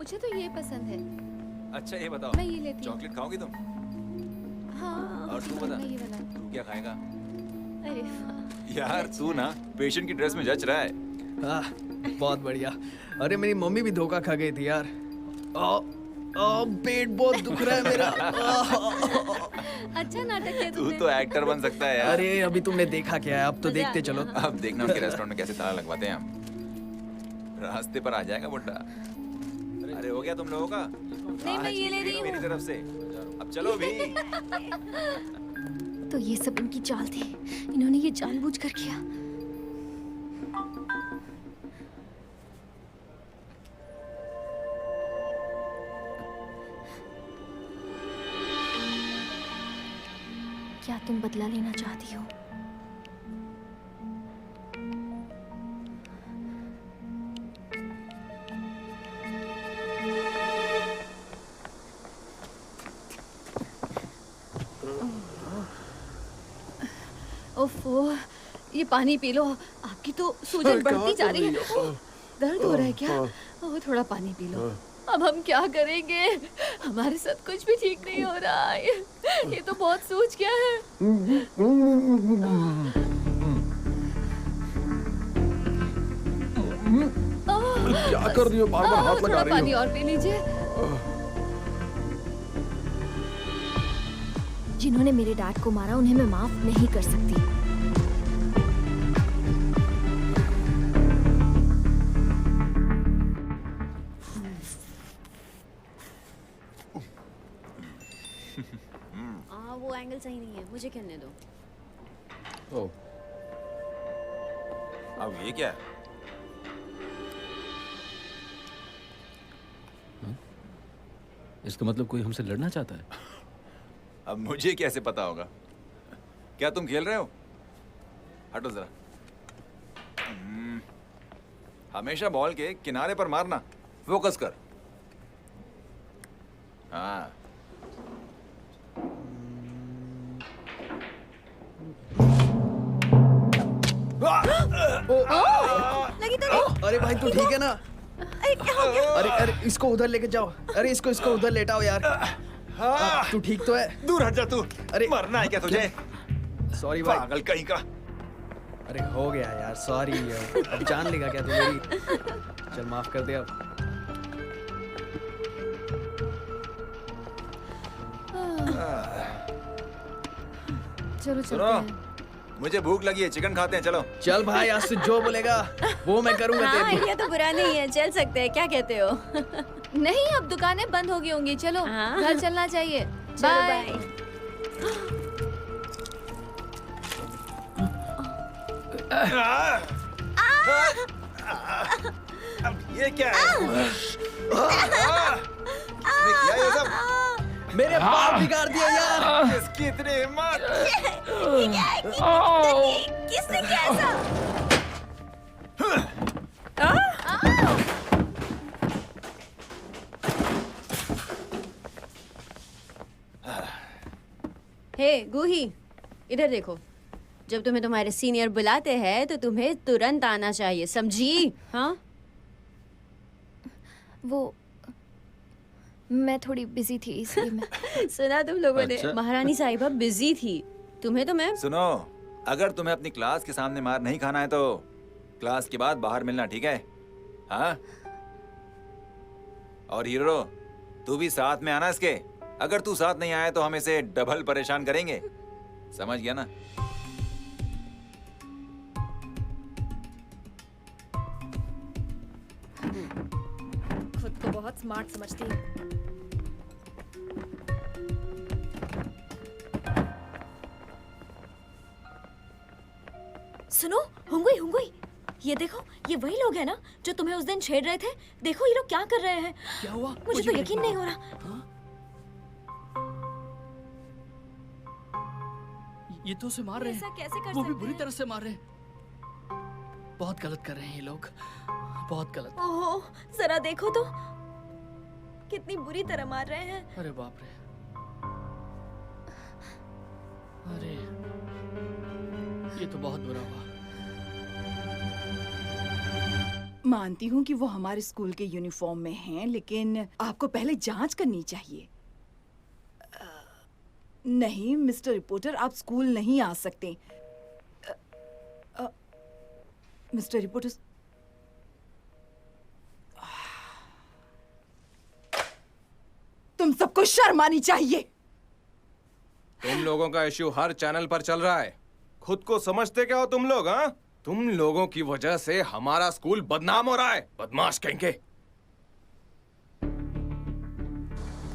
मुझे तो ये पसंद है। अच्छा ये बताओ, मैं ये लेती हूँ। चॉकलेट खाओगी तुम? हाँ। और तू बता, मैं ये वाला। तू क्या खाएगा? अरे वाह। यार तू ना पेशेंट की ड्रेस में जच रहा है। बहुत बढ़िया। अरे मेरी मम्मी भी धोखा खा गई थी यार। पेट बहुत दुख रहा है मेरा। अच्छा नाटक किया तू तुमने। तो एक्टर बन सकता है यार। अरे अभी तुमने देखा क्या है, अब तो मजा देखते आ चलो। गया। अब देखना उनके रेस्टोरेंट में कैसे ताला लगवाते हैं हम। रास्ते पर आ जाएगा बुड्ढा। अरे हो गया तुम लोगों का? नहीं मैं ये ले रही मेरी हूँ। तरफ से। अब चलो भी। तो ये सब इनकी चाल थी, इन्होंने ये जानबूझकर किया। क्या तुम बदला लेना चाहती हो? ओफो, ये पानी पी लो। आपकी तो सूजन बढ़ती जा रही है। दर्द हो रहा है क्या? ओह थोड़ा पानी पी लो। अब हम क्या करेंगे? हमारे साथ कुछ भी ठीक नहीं हो रहा है। ये तो बहुत सूज गया है। क्या कर रही हो? बार-बार हाथ लगा थोड़ा रही पानी हो। और पी लीजिए। जिन्होंने मेरे डैड को मारा उन्हें मैं माफ नहीं कर सकती। वो एंगल सही नहीं है, मुझे खेलने दो। ओह, अब ये क्या है? इसका मतलब कोई हमसे लड़ना चाहता है? अब मुझे कैसे पता होगा? क्या तुम खेल रहे हो? हटो जरा। हमेशा बॉल के किनारे पर मारना। फोकस कर। हाँ। लगी तो नहीं? अरे भाई तू ठीक है ना? अरे क्या हो गया? अरे इसको उधर लेके जाओ। अरे इसको उधर लेटाओ यार। तू ठीक तो है? दूर हट जा तू। अरे मरना है क्या तुझे? सॉरी भाई। पागल कहीं का। अरे हो गया यार, सॉरी यार। अब जान लेगा क्या तू मेरी? चल माफ कर दे अब। चलो सुनो, चलते हैं। मुझे भूख लगी है, चिकन खाते हैं, चलो। चल भाई, आज से जो बोलेगा वो मैं करूंगा हाँ, तेरी। आइडिया तो बुरा नहीं है, चल सकते हैं, क्या कहते हो? नहीं अब दुकानें बंद हो गई होंगी। चलो हाँ। घर चलना चाहिए। चलो बाय। बाय। अब ये क्या है? इसने किया ये सब? मेरे बाल बिगाड़ दिया यार। इसकी इतनी हिम्मत? ये क्या है? किसने किया ऐसा? हे गूही, इधर देखो। जब तुम्हें तुम्हारे सीनियर बुलाते हैं तो तुम्हें तुरंत आना चाहिए, समझी? हाँ? वो मैं थोड़ी बिजी थी इसलिए मैं सुना तुम लोगों ने, अच्छा। महारानी साहिबा बिजी थी। तुम्हें तो मैं सुनो, अगर तुम्हें अपनी क्लास के सामने मार नहीं खाना है तो क्लास के बाद बाहर मिलना, ठीक है? हाँ? और हीरो, तू भी साथ में आना इसके। अगर तू साथ नहीं आया तो हम इसे डबल परेशान करेंगे। समझ गया ना? खुद को बहुत स्मार्ट समझती है। सुनो, हुंगुई हुंगुई, ये देखो, ये वही लोग हैं ना जो तुम्हें उस दिन छेड़ रहे थे। देखो ये लोग क्या कर रहे हैं। क्या हुआ? मुझे तो यकीन नहीं हो रहा। ये तो उसे मार रहे ऐसा हैं। कैसे कर वो भी सकते बुरी हैं? तरह से मार रहे हैं। बहुत गलत कर रहे हैं ये लोग, बहुत गलत। ओहो, जरा देखो तो, कितनी बुरी तरह मार रहे हैं। अरे बाप रे। अरे ये तो बहुत बुरा हुआ। मानती हूँ कि वो हमारे स्कूल के यूनिफॉर्म में हैं, लेकिन आपको पहले जांच करनी चाहिए। नहीं मिस्टर रिपोर्टर, आप स्कूल नहीं आ सकते। मिस्टर रिपोर्टर, तुम सबको शर्म आनी चाहिए। तुम लोगों का इश्यू हर चैनल पर चल रहा है। खुद को समझते क्या हो तुम लोग? हाँ, तुम लोगों की वजह से हमारा स्कूल बदनाम हो रहा है। बदमाश कहेंगे।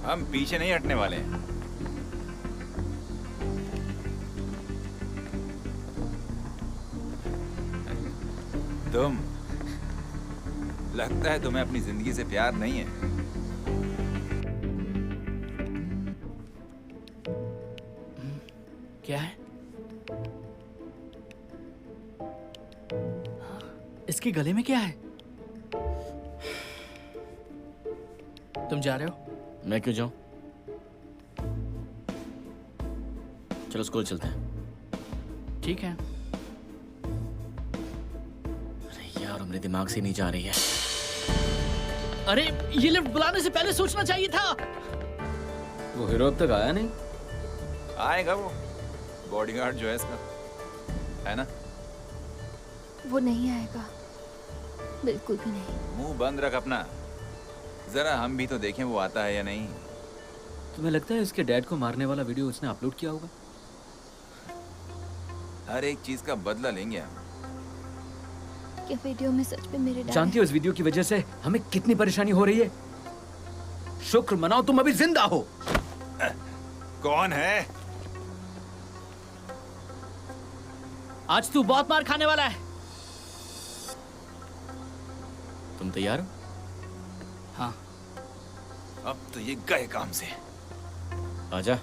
हम पीछे नहीं हटने वाले हैं। तुम, लगता है तुम्हें अपनी जिंदगी से प्यार नहीं है। क्या है? इसके गले में क्या है? तुम जा रहे हो? मैं क्यों जाऊं? चलो स्कूल चलते हैं। ठीक है। अरे यार, मेरे दिमाग से नहीं जा रही है। अरे ये लिफ्ट बुलाने से पहले सोचना चाहिए था। वो हीरो अब तक आया नहीं। आएगा वो, बॉडीगार्ड जो है इसका, है ना? वो नहीं आएगा, बिल्कुल भी नहीं। मुंह बंद रख अपना, जरा हम भी तो देखें वो आता है या नहीं। तुम्हें लगता है इसके डैड को मारने वाला वीडियो उसने अपलोड किया होगा? हर एक चीज का बदला लेंगे हम। क्या वीडियो में सच में मेरे डैड जानती हो इस वीडियो की वजह से हमें कितनी परेशानी हो रही है? शुक्र मनाओ तुम अभी जिंदा हो। कौन है? आज तू बहुत मार खाने वाला है। तुम तैयार हो? हाँ। अब तो ये गए काम से। आजा।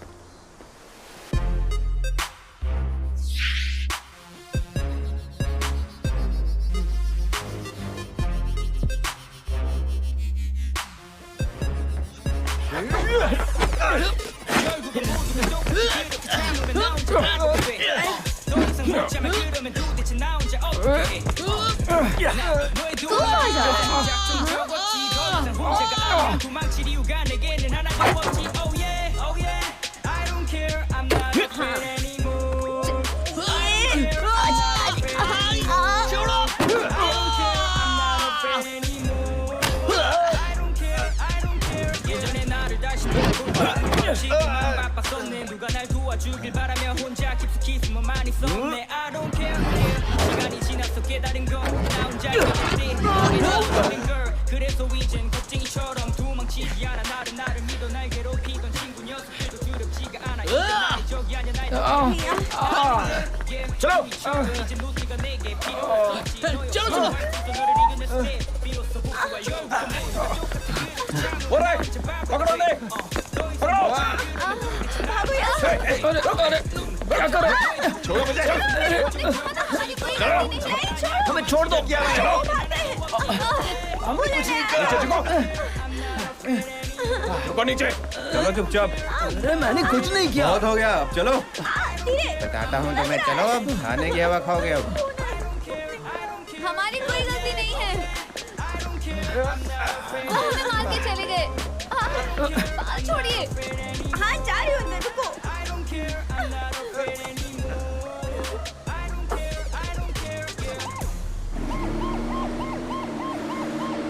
हमें छोड़ दो। रुको नीचे। चलो चुपचाप। अरे मैंने कुछ नहीं किया। बहुत हो गया, अब चलो। बताता हूँ तुम्हें। चलो अब खाने की हवा खाओगे। अब हमारी कोई गलती नहीं है। वो हमें मार के चले गए। बाल छोड़िए। हाँ जा रही हूँ, रुको।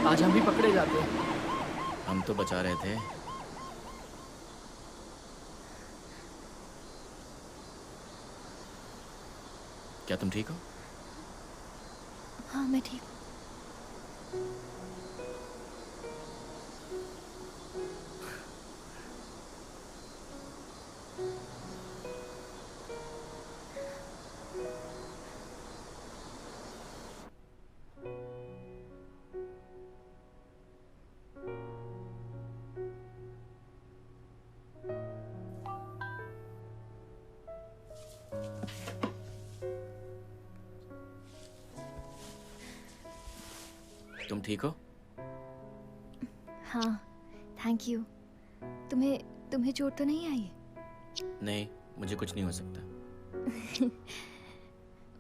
आज हम भी पकड़े जाते हैं। हम तो बचा रहे थे। क्या तुम ठीक हो? हाँ मैं ठीक हूँ। तुम ठीक हो? हाँ थैंक यू। तुम्हें चोट तो नहीं आई? नहीं, मुझे कुछ नहीं हो सकता।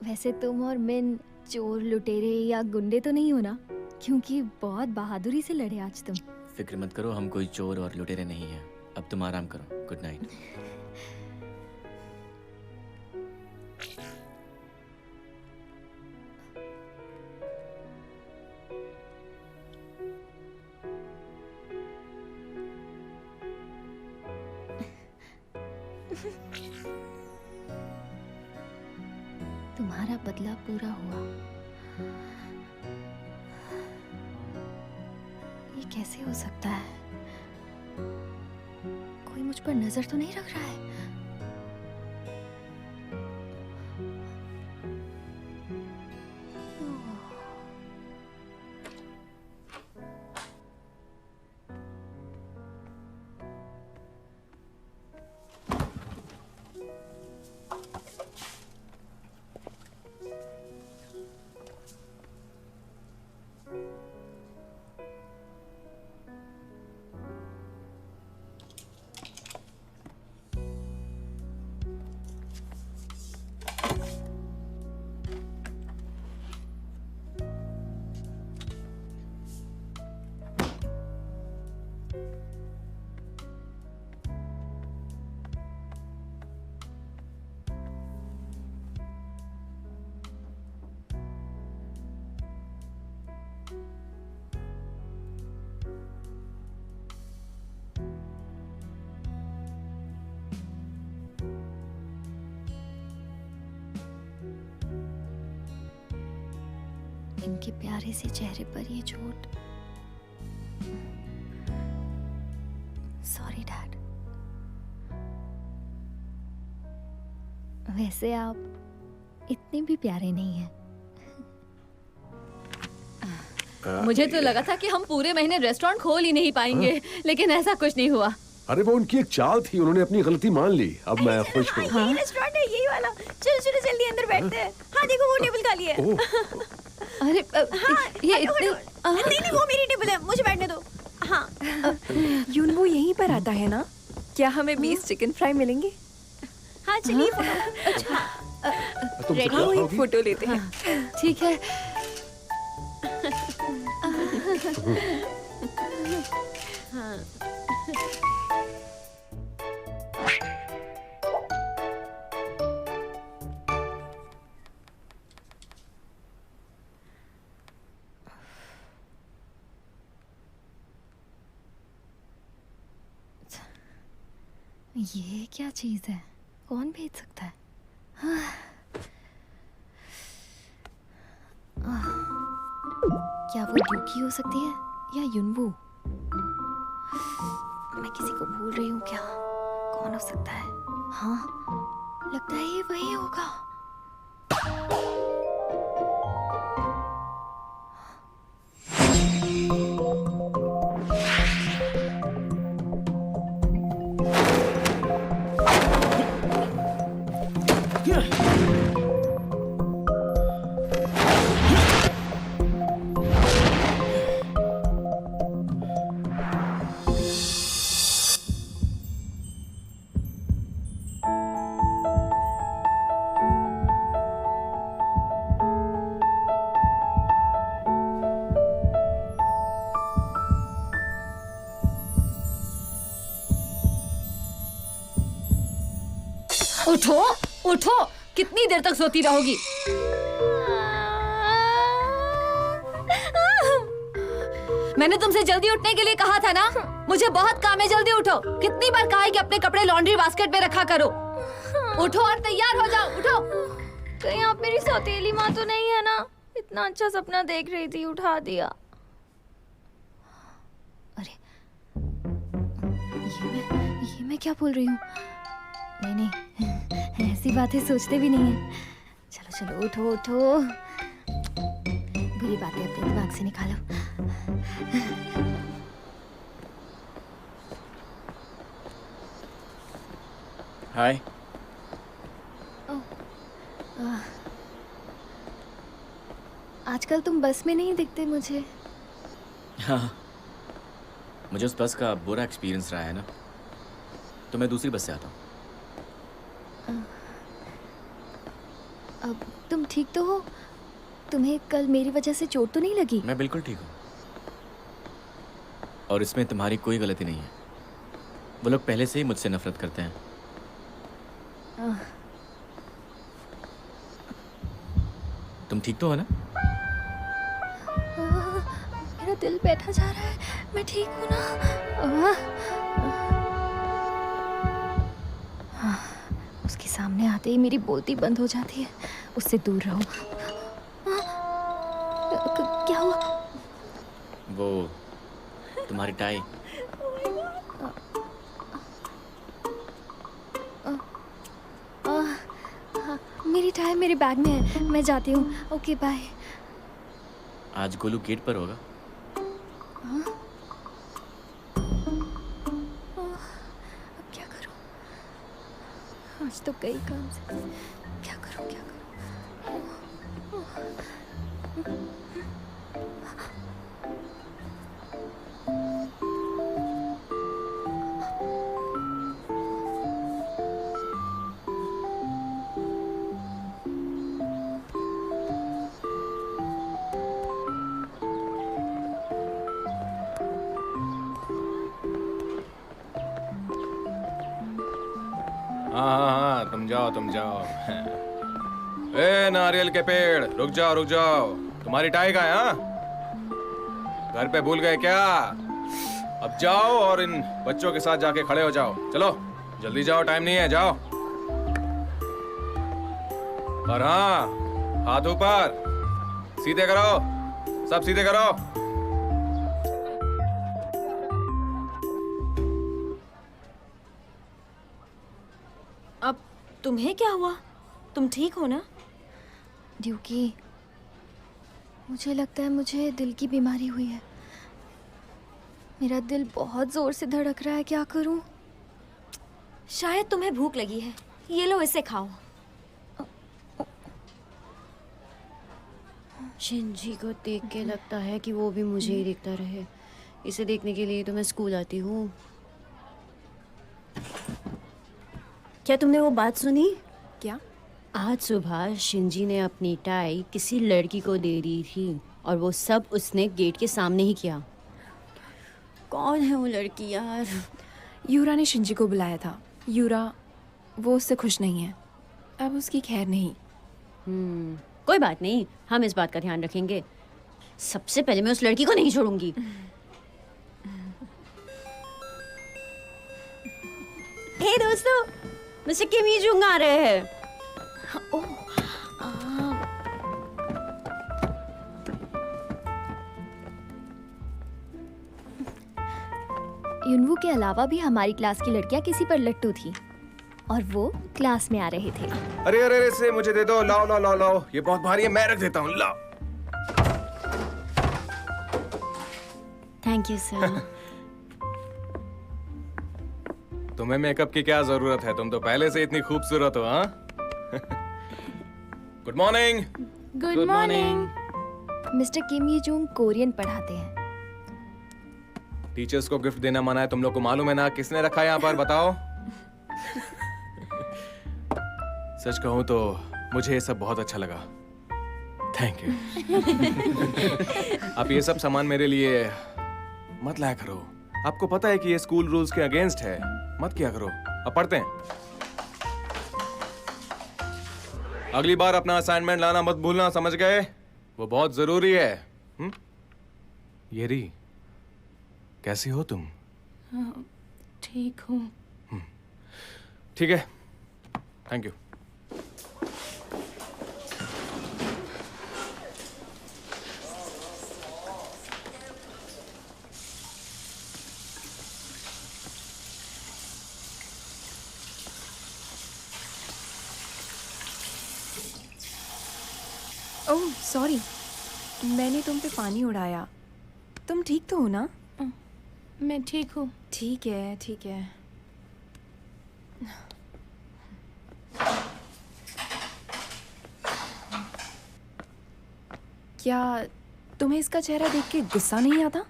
वैसे तुम और मिन चोर लुटेरे या गुंडे तो नहीं हो ना? क्योंकि बहुत बहादुरी से लड़े आज तुम। फिक्र मत करो, हम कोई चोर और लुटेरे नहीं हैं। अब तुम आराम करो। Good night. तुम्हारा बदला पूरा हुआ। ये कैसे हो सकता है? कोई मुझ पर नजर तो नहीं रख रहा है? इनके प्यारे से चेहरे पर ये चोट। Sorry dad. वैसे आप इतने भी प्यारे नहीं हैं। मुझे तो लगा था कि हम पूरे महीने रेस्टोरेंट खोल ही नहीं पाएंगे, लेकिन ऐसा कुछ नहीं हुआ। अरे वो उनकी एक चाल थी, उन्होंने अपनी गलती मान ली। अब मैं खुश हूँ। यही रेस्टोरेंट है, यही वाला। चलो चलो जल्दी अंदर बैठते हैं। हाँ देखो वो टेबल खाली है। अरे ये इतने नहीं नहीं वो मेरी टेबल है, मुझे बैठने दो। हाँ यूनवो यहीं पर आता है ना? क्या हमें 20 चिकन फ्राई मिलेंगे? हाँ चलिए। तुम हाँ एक फोटो लेते हैं। ठीक है। हाँ ये क्या चीज है? कौन भेज सकता है? हाँ। क्या वो ड्यूकी हो सकती है या युनवू? मैं किसी को भूल रही हूँ क्या? कौन हो सकता है? हाँ लगता है ये वही होगा। उठो उठो, कितनी देर तक सोती रहोगी? मैंने तुमसे जल्दी उठने के लिए कहा था ना। मुझे बहुत काम है, जल्दी उठो। कितनी बार कहा है कि अपने कपड़े लॉन्ड्री बास्केट में रखा करो। उठो और तैयार हो जाओ, उठो। कहीं आप मेरी सौतेली माँ तो नहीं है ना? इतना अच्छा सपना देख रही थी, उठा दिया। अरे ये मैं क्या बोल रही हूँ? नहीं नहीं, ऐसी बातें सोचते भी नहीं है। चलो चलो उठो उठो, बुरी बातें अपने दिमाग से निकालो। हाय। आजकल तुम बस में नहीं दिखते मुझे। हाँ, मुझे उस बस का बुरा एक्सपीरियंस रहा है ना, तो मैं दूसरी बस से आता हूँ। अब तुम ठीक तो हो? तुम्हें कल मेरी वजह से चोट तो नहीं लगी? मैं बिल्कुल ठीक हूँ और इसमें तुम्हारी कोई गलती नहीं है। वो लोग पहले से ही मुझसे नफरत करते हैं। तुम ठीक तो हो ना? मेरा दिल बैठा जा रहा है। मैं ठीक हूँ ना? उसके सामने आते ही मेरी बोलती बंद हो जाती है। उससे दूर रहो। क्या हुआ? वो तुम्हारी टाई। मेरी टाई मेरे बैग में है। मैं जाती हूँ। Okay bye. आज गोलू गेट पर होगा। अब क्या करूँ? आज तो कई काम से। क्या करूँ क्या करूँ? हाँ, तुम जाओ तुम जाओ। ए नारियल के पेड़, रुक जाओ। तुम्हारी टाई कहाँ है? हाँ? घर पे भूल गए क्या? अब जाओ और इन बच्चों के साथ जाके खड़े हो जाओ। चलो जल्दी जाओ, टाइम नहीं है, जाओ। और हाँ, हाथ ऊपर, सीधे करो, सब सीधे करो। अब तुम्हें क्या हुआ? तुम ठीक हो ना? ड्यूकी, मुझे लगता है मुझे दिल की बीमारी हुई है। मेरा दिल बहुत जोर से धड़क रहा है। क्या करूं? शायद तुम्हें भूख लगी है। ये लो, इसे खाओ। शिनजी को देख के लगता है कि वो भी मुझे ही देखता रहे। इसे देखने के लिए तो मैं स्कूल आती हूँ। क्या तुमने वो बात सुनी? क्या? आज सुबह शिनजी ने अपनी टाई किसी लड़की को दे दी थी और वो सब उसने गेट के सामने ही किया। कौन है वो लड़की यार? यूरा ने शिंजी को बुलाया था। यूरा, वो उससे खुश नहीं है। अब उसकी खैर नहीं। कोई बात नहीं, हम इस बात का ध्यान रखेंगे। सबसे पहले मैं उस लड़की को नहीं छोड़ूंगी। हे दोस्तों, मिस्टर किम ई जूंग आ रहे हैं। युनवू के अलावा भी हमारी क्लास की लड़कियां किसी पर लट्टू थी और वो क्लास में आ रहे थे। अरे अरे अरे, इसे मुझे दे दो। लाओ लाओ लाओ लाओ, ये बहुत भारी है, मैं रख देता हूँ। लाओ। Thank you sir. तुम्हें मेकअप की क्या जरूरत है? तुम तो पहले से इतनी खूबसूरत हो। हाँ? Good morning. Good morning. Mister Kim Ee Jung Korean पढ़ाते हैं। टीचर्स को गिफ्ट देना मना है, तुम लोग को मालूम है ना? किसने रखा है यहाँ पर, बताओ। सच कहूँ तो मुझे ये सब बहुत अच्छा लगा। Thank you. आप ये सब सामान मेरे लिए मत लाया करो। आपको पता है कि ये स्कूल रूल्स के अगेंस्ट है। मत किया करो। अब पढ़ते हैं। अगली बार अपना असाइनमेंट लाना मत भूलना, समझ गए? वो बहुत जरूरी है। ये री, कैसी हो तुम? ठीक हूँ। ठीक है, थैंक यू। ओह सॉरी, मैंने तुम पे पानी उड़ाया। तुम ठीक तो हो ना? मैं ठीक हूँ। ठीक है ठीक है। क्या तुम्हें इसका चेहरा देख के गुस्सा नहीं आता?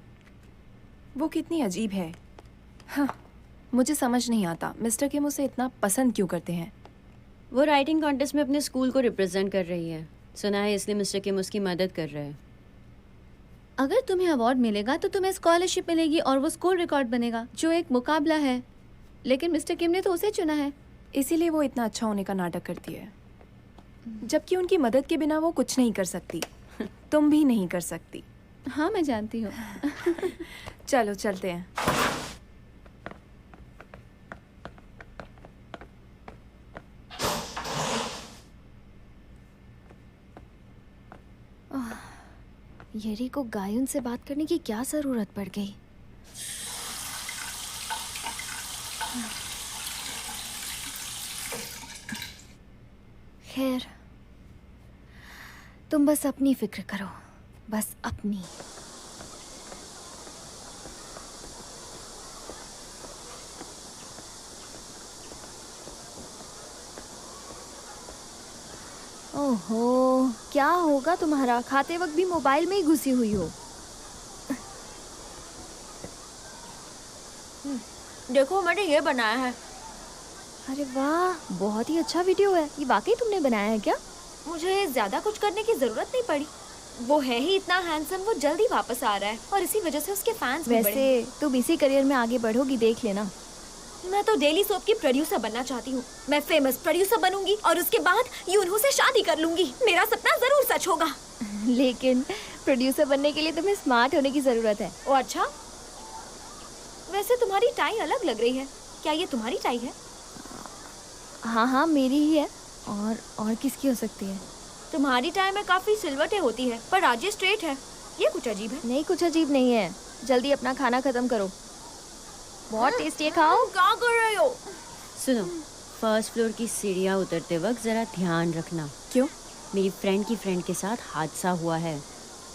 वो कितनी अजीब है। हाँ, मुझे समझ नहीं आता मिस्टर किम उसे इतना पसंद क्यों करते हैं। वो राइटिंग कॉन्टेस्ट में अपने स्कूल को रिप्रेजेंट कर रही है। सुना है इसलिए मिस्टर किम उसकी मदद कर रहे हैं। अगर तुम्हें अवार्ड मिलेगा तो तुम्हें स्कॉलरशिप मिलेगी और वो स्कूल रिकॉर्ड बनेगा, जो एक मुकाबला है। लेकिन मिस्टर किम ने तो उसे चुना है। इसीलिए वो इतना अच्छा होने का नाटक करती है, जबकि उनकी मदद के बिना वो कुछ नहीं कर सकती। तुम भी नहीं कर सकती। हाँ मैं जानती हूँ। चलो चलते हैं। येरी को गायुन से बात करने की क्या जरूरत पड़ गई? खैर, तुम बस अपनी फिक्र करो, बस अपनी। ओहो, क्या होगा तुम्हारा? खाते वक्त भी मोबाइल में ही घुसी हुई हो। देखो मैंने ये बनाया है। अरे वाह, बहुत ही अच्छा वीडियो है। ये वाकई तुमने बनाया है क्या? मुझे ज्यादा कुछ करने की जरूरत नहीं पड़ी। वो है ही इतना हैंडसम, वो जल्दी वापस आ रहा है और इसी वजह से उसके फैंस भी बढ़े। वैसे तुम इसी करियर में आगे बढ़ोगी, देख लेना। मैं तो डेली सोप की प्रोड्यूसर बनना चाहती हूँ। मैं फेमस प्रोड्यूसर बनूंगी और उसके बाद यूनहू से शादी कर लूंगी। मेरा सपना जरूर सच होगा। लेकिन प्रोड्यूसर बनने के लिए तुम्हें स्मार्ट होने की जरूरत है। ओ अच्छा, वैसे तुम्हारी टाई अलग लग रही है। क्या ये तुम्हारी टाई है? हाँ हाँ, मेरी ही है। और किसकी हो सकती है? तुम्हारी टाई में काफी सिलवटें होती है, पर आज ये स्ट्रेट है। ये कुछ अजीब है। नहीं, कुछ अजीब नहीं है। जल्दी अपना खाना खत्म करो। बहुत टेस्टी है, खाओ। क्या कर रहे हो? सुनो, फर्स्ट फ्लोर की सीढ़ियाँ उतरते वक्त ज़रा ध्यान रखना। क्यों? मेरी फ्रेंड की फ्रेंड के साथ हादसा हुआ है।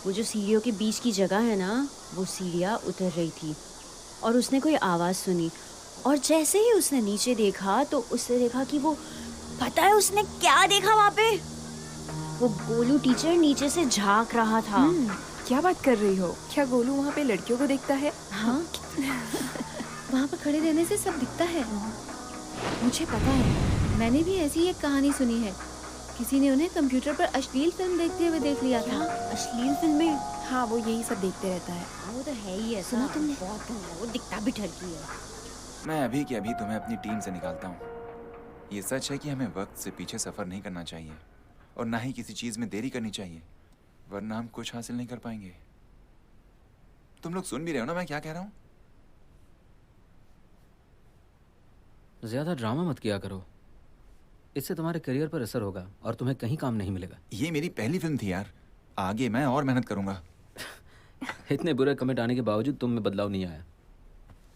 वो जो सीढ़ियों के बीच की जगह है ना, वो सीढ़ियाँ उतर रही थी और उसने कोई आवाज़ सुनी और जैसे ही उसने नीचे देखा तो उसने देखा कि वो, पता है उसने क्या देखा वहाँ पे? वो गोलू टीचर नीचे से झांक रहा था। क्या बात कर रही हो? क्या गोलू वहाँ पे लड़कियों को देखता है? हाँ। वहाँ पर खड़े रहने से सब दिखता है। मुझे पता है, मैंने भी ऐसी एक कहानी सुनी है। किसी ने उन्हें कंप्यूटर पर अश्लील फिल्म देखते हुए देख लिया था। अश्लील फिल्में? हाँ, वो यही सब देखते रहता है। वो तो है ही ऐसा। सुना तुमने? बहुत गंदा, वो दिखता भी ठरकी है। मैं अभी के अभी तुम्हें अपनी टीम से निकालता हूँ। ये सच है कि हमें वक्त से पीछे सफर नहीं करना चाहिए और ना ही किसी चीज में देरी करनी चाहिए, वरना हम कुछ हासिल नहीं कर पाएंगे। तुम लोग सुन भी रहे हो ना मैं क्या कह रहा हूँ? ज्यादा ड्रामा मत किया करो, इससे तुम्हारे करियर पर असर होगा और तुम्हें कहीं काम नहीं मिलेगा। ये मेरी पहली फिल्म थी यार, आगे मैं और मेहनत करूंगा। इतने बुरे कमेंट आने के बावजूद तुम में बदलाव नहीं आया।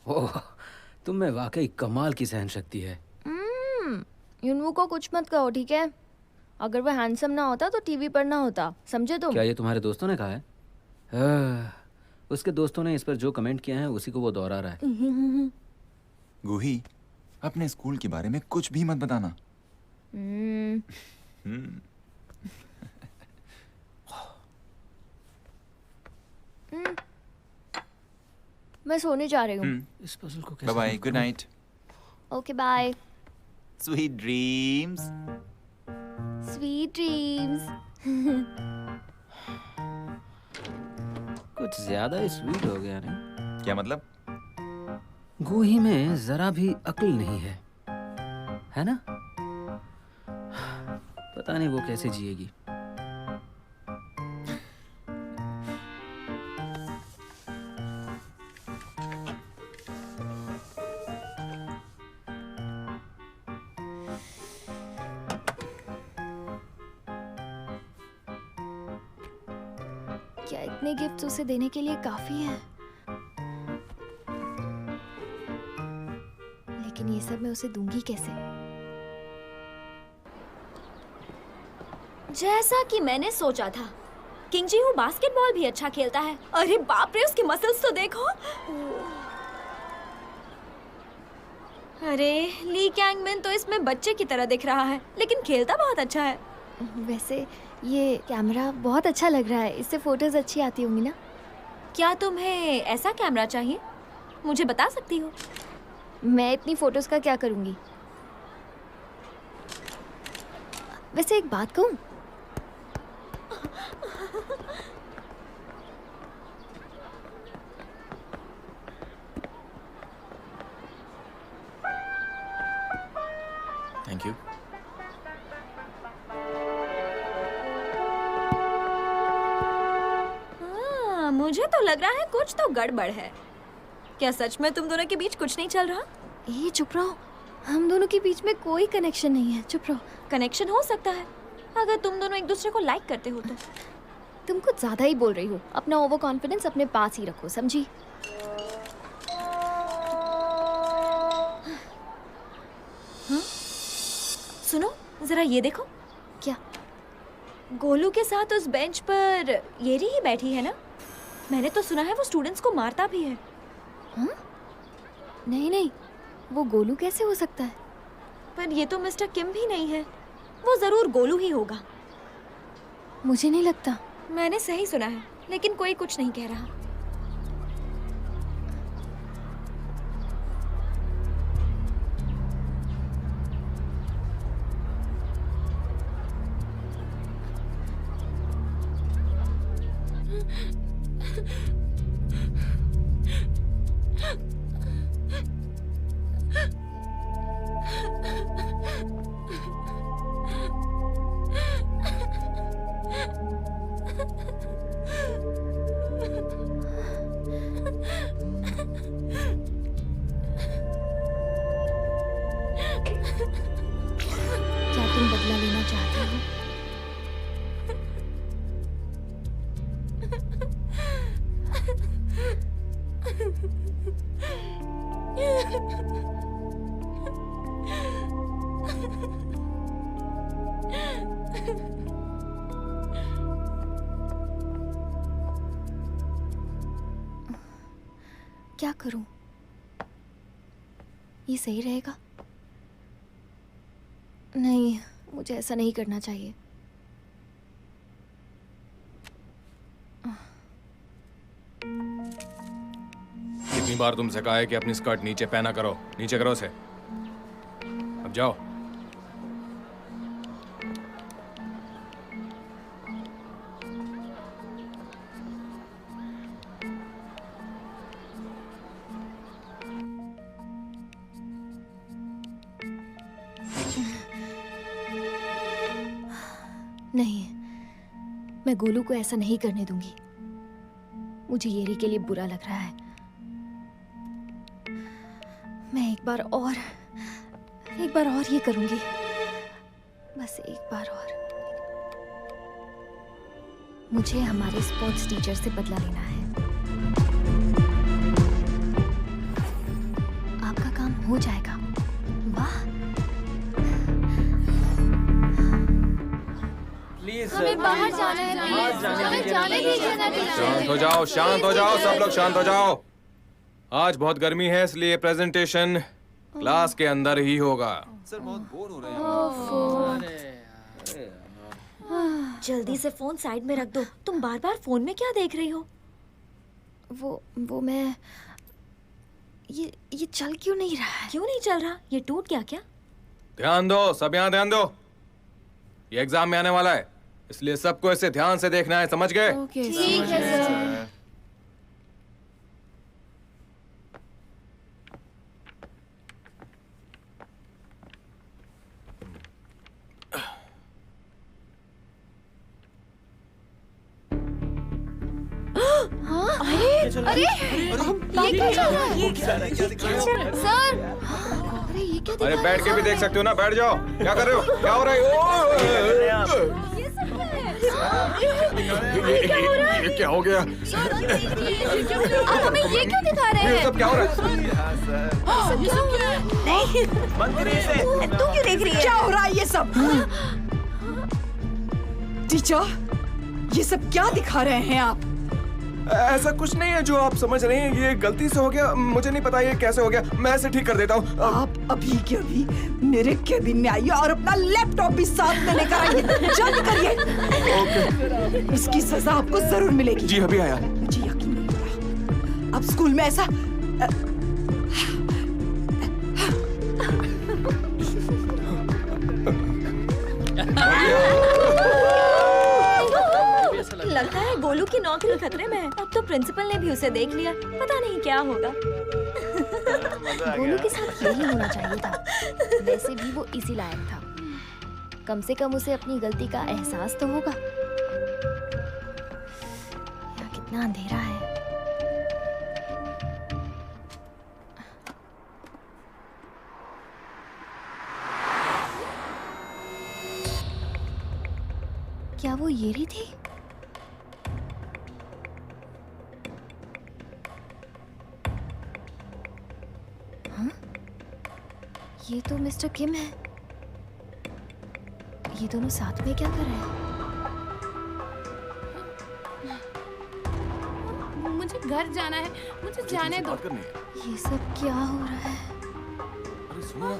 ओह, तुम में वाकई कमाल की सहनशक्ति है। यूनवू को कुछ मत कहो, ठीक है? अगर वो हैंडसम ना होता तो टीवी पर ना होता, समझे तुम? क्या ये तुम्हारे दोस्तों ने कहा है? उसके दोस्तों ने इस पर जो कमेंट किया है उसी को वो दोहरा रहा है। गुही, अपने स्कूल के बारे में कुछ भी मत बताना। मैं सोने जा रही हूँ। इस पजल को कैसे? Bye bye, good night. Okay bye. Sweet dreams. Sweet dreams. कुछ ज्यादा ही स्वीट हो गया नहीं? क्या मतलब? गोही में जरा भी अक्ल नहीं है ना? पता नहीं वो कैसे जिएगी। क्या इतने गिफ्ट्स उसे देने के लिए काफी हैं? लेकिन ये सब मैं उसे दूंगी कैसे? जैसा कि मैंने सोचा था, किंग जी हू बास्केटबॉल भी अच्छा खेलता है। अरे बाप रे, उसके मसल्स तो देखो। अरे ली कैंगमिन तो इसमें बच्चे की तरह दिख रहा है, लेकिन खेलता बहुत अच्छा है। वैसे ये कैमरा बहुत अच्छा लग रहा है, इससे फोटोज अच्छी आती होंगी ना? क्या तुम्हें ऐसा कैमरा चाहिए? मुझे बता सकती हो। मैं इतनी फोटोज का क्या करूंगी? वैसे एक बात कहूँ, थैंक यू। मुझे तो लग रहा है कुछ तो गड़बड़ है। क्या सच में तुम दोनों के बीच कुछ नहीं चल रहा? ये चुप रहो, हम दोनों के बीच में कोई कनेक्शन नहीं है। चुप रहो। कनेक्शन हो सकता है अगर तुम दोनों एक दूसरे को लाइक करते हो तो। तुम कुछ ज्यादा ही बोल रही हो। अपना ओवर कॉन्फिडेंस अपने पास ही रखो, समझी? हाँ? सुनो जरा ये देखो। क्या? गोलू के साथ उस बेंच पर येरी ही बैठी है ना? मैंने तो सुना है वो स्टूडेंट्स को मारता भी है। हाँ? नहीं नहीं, वो गोलू कैसे हो सकता है? पर ये तो मिस्टर किम भी नहीं है, वो जरूर गोलू ही होगा। मुझे नहीं लगता। मैंने सही सुना है, लेकिन कोई कुछ नहीं कह रहा। क्या तुम बदला लेना चाहते हो? क्या करूं? ये सही रहेगा? नहीं, मुझे ऐसा नहीं करना चाहिए। कितनी बार तुमसे कहा है कि अपनी स्कर्ट नीचे पहना करो, नीचे करो उसे। अब जाओ। नहीं, मैं गोलू को ऐसा नहीं करने दूंगी। मुझे येरी के लिए बुरा लग रहा है। मैं एक बार और ये करूंगी। बस एक बार और। मुझे हमारे स्पोर्ट्स टीचर से बदला लेना है। आपका काम हो जाएगा। वाह, हमें बाहर जाना है, हमें जाने दीजिए ना। शांत हो जाओ, शांत हो जाओ, सब लोग शांत हो जाओ। आज बहुत गर्मी है, इसलिए प्रेजेंटेशन क्लास के अंदर ही होगा। सर बहुत बोर हो रहे हैं। जल्दी से फोन साइड में रख दो। तुम बार बार फोन में क्या देख रही हो? वो मैं ये चल क्यों नहीं रहा है? क्यों नहीं चल रहा? ये टूट गया क्या? ध्यान दो, सब यहाँ ध्यान दो। ये एग्जाम में आने वाला है, इसलिए सबको इसे ध्यान से देखना है, समझ गए? ठीक है सर। अरे ये क्या चल रहा है? सर, अरे ये क्या? अरे बैठ के भी देख सकते हो ना, बैठ जाओ। क्या कर रहे हो? क्या हो रहा है? ये क्या हो गया? आप हमें ये क्यों दिखा रहे हैं? ये सब क्या हो रहा है? सब क्या हो रहा है? नहीं, तू क्यों देख रही है? क्या हो रहा है ये सब? टीचर, ये सब क्या दिखा रहे हैं आप? ऐसा कुछ नहीं है जो आप समझ रहे हैं, ये गलती से हो गया। मुझे नहीं पता ये कैसे हो गया, मैं इसे ठीक कर देता हूँ। आप अभी के अभी मेरे केबिन में आइए और अपना लैपटॉप भी साथ में लेकर आइए। जल्दी करिए। इसकी सजा आपको जरूर मिलेगी। जी अभी आया। मुझे यकीन नहीं हो रहा। अब स्कूल में ऐसा नौकरी खतरे में है। अब तो प्रिंसिपल ने भी उसे देख लिया, पता नहीं क्या होगा। गोलू के साथ यही होना चाहिए था। वैसे भी वो इसी लायक था। कम से कम उसे अपनी गलती का एहसास तो होगा। यहाँ कितना अंधेरा है। क्या वो येरी थी? हाँ? ये तो मिस्टर किम है। ये दोनों साथ में क्या कर रहे हैं? मुझे घर जाना है, मुझे जाने दो। ये सब क्या हो रहा है? अरे सुनो ना,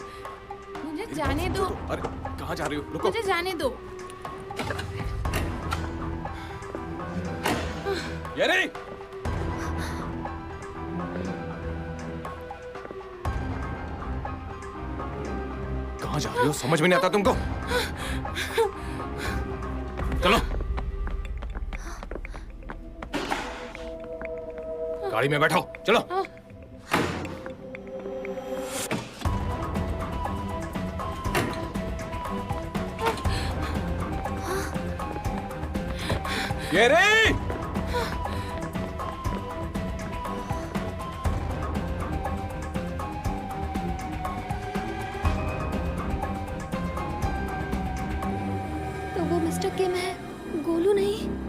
मुझे जाने दो। अरे कहाँ जा रही हो? रुको। मुझे जाने दो। येरी! कहाँ जा रही हो? समझ में नहीं आता तुमको? चलो गाड़ी में बैठो, चलो। येरी! तो वो मिस्टर किम है, गोलू नहीं।